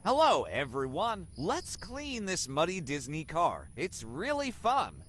Hello, everyone. Let's clean this muddy Disney car. It's really fun.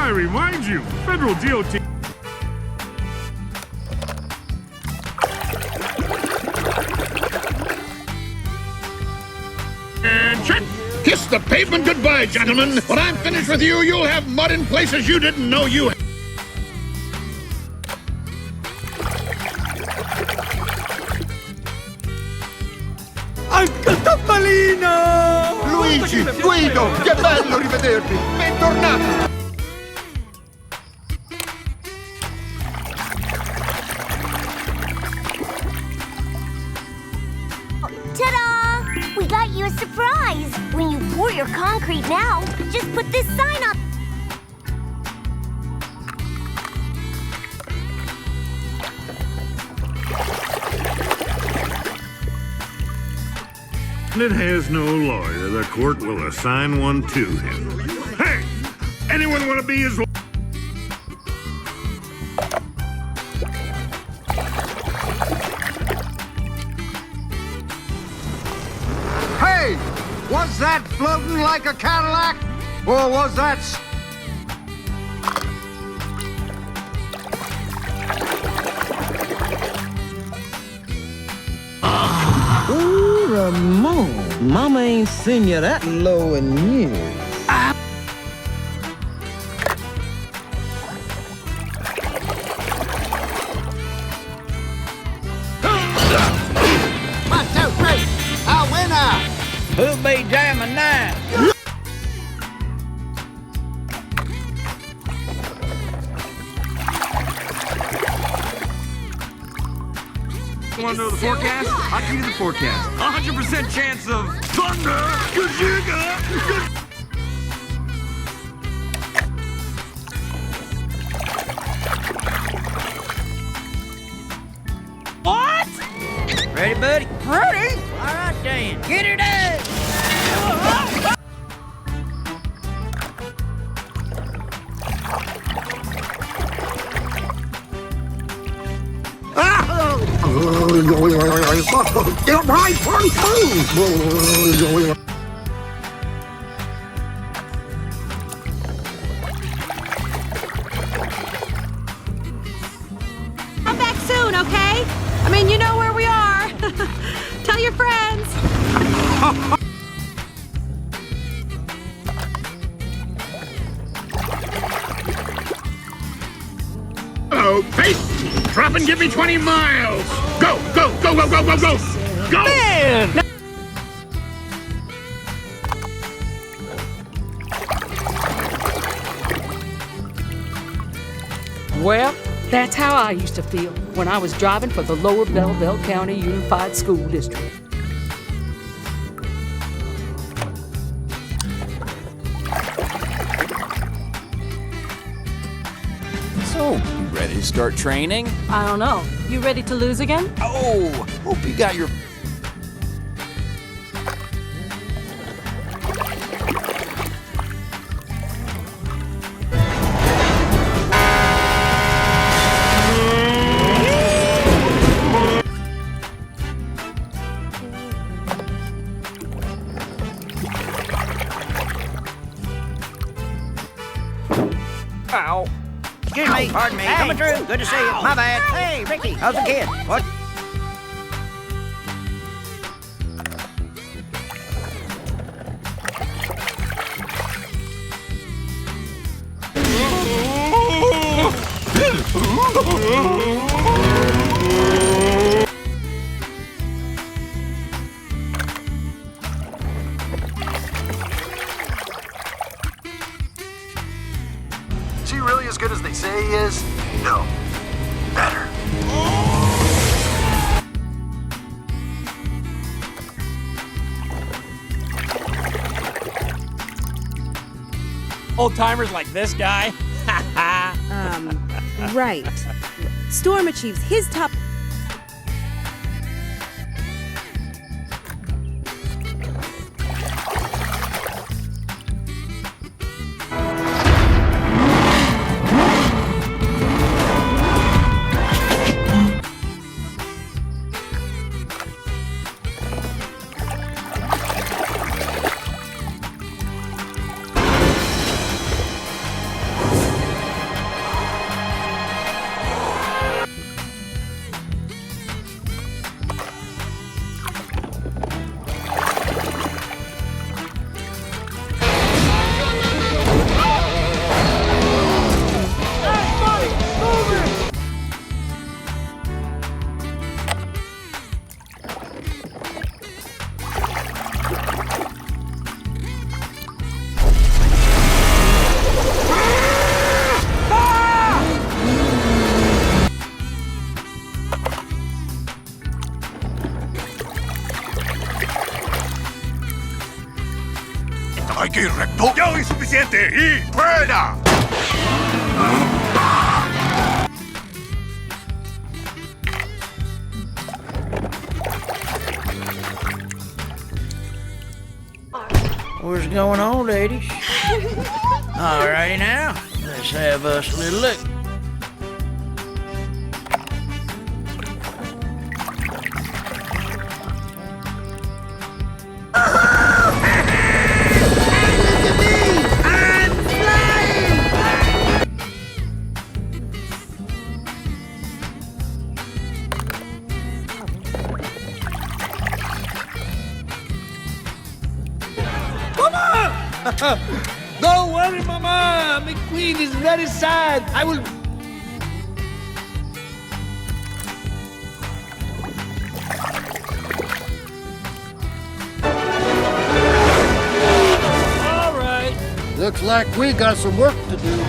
I remind you, federal DOT... And check! Kiss the pavement goodbye, gentlemen. When I'm finished with you, you'll have mud in places you didn't know you had. Luigi, Guido, che bello rivedervi! Bentornati! Ta-da! We got you a surprise! When you pour your concrete now, just put this sign up. It has no lawyer. The court will assign one to him. Hey! Anyone want to be his lawyer? Hey! Was that floating like a Cadillac? Or was that... Ooh, Ramon. Mama ain't seen you that low in years. One, two, three! A winner! Who'll be jamming now? You want to know the forecast? I'll give you the forecast. 100% chance of thunder, gazooga. What? Ready, buddy? Ready? All right, then. Get it up! Get right front too! Come back soon, okay? I mean, you know where we are. Tell your friends. Oh, pace! Drop and give me 20 miles! Go, go, go, go, go, go, go! Go! Man! Well, that's how I used to feel when I was driving for the Lower Belleville County Unified School District. So, you ready to start training? I don't know. You ready to lose again? Oh, hope you got your Ow. Excuse me, pardon me, coming through. Good to see you. My bad. Hey, Ricky, how's the kid? What? Is he really as good as they say he is? No. Better. Old timers like this guy? Right. Storm achieves his top. Aquí recto. Ya hoy suficiente y fuera. What's going on, ladies? Alrighty now, let's have us a little look. Don't worry, Mama. McQueen is very sad. I will. All right. Looks like we got some work to do.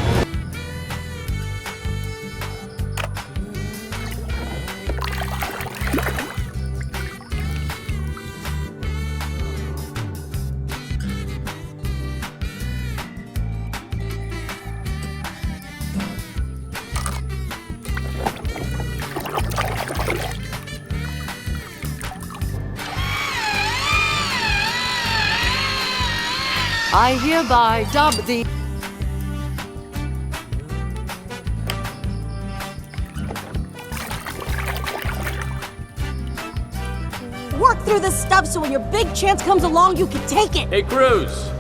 I hereby dub thee. Work through this stuff so when your big chance comes along, you can take it. Hey, Cruz.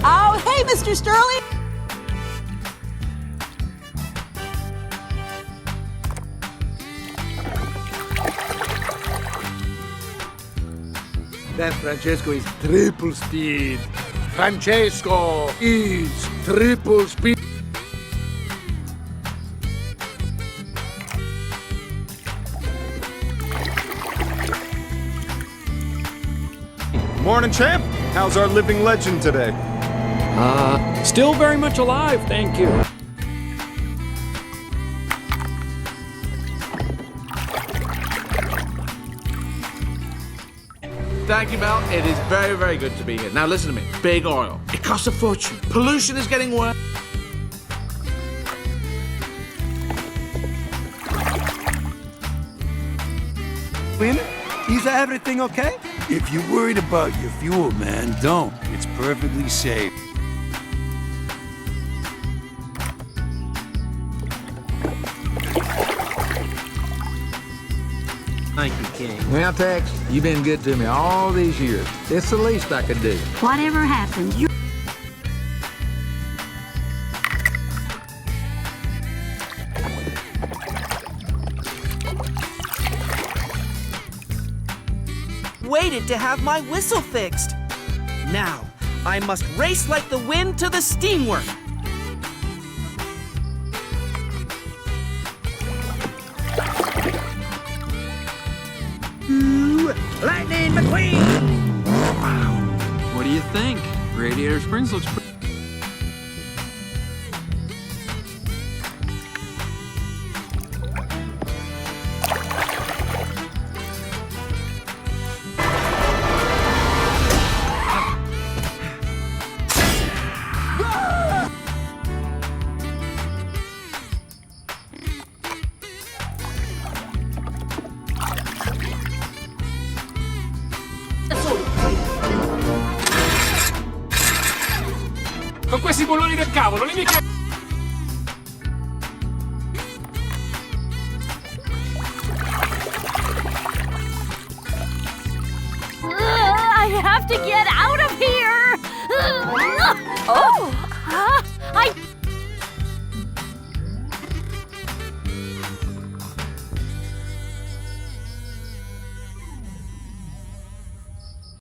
Oh, hey, Mr. Sterling. That Francesco is triple speed. Francesco is triple speed. Morning, champ. How's our living legend today? Still very much alive, thank you. Thank you, Mel. It is very, very good to be here. Now listen to me. Big oil. It costs a fortune. Pollution is getting worse. Win? Is everything okay? If you're worried about your fuel, man, don't. It's perfectly safe. Thank you, King. Well, Tex, you've been good to me all these years. It's the least I could do. Whatever happens, you... waited to have my whistle fixed. Now, I must race like the wind to the steamwork. Ooh, Lightning McQueen! Wow. What do you think? Radiator Springs looks pretty. Con questi bulloni del cavolo, li mica... I have to get out of here! Oh!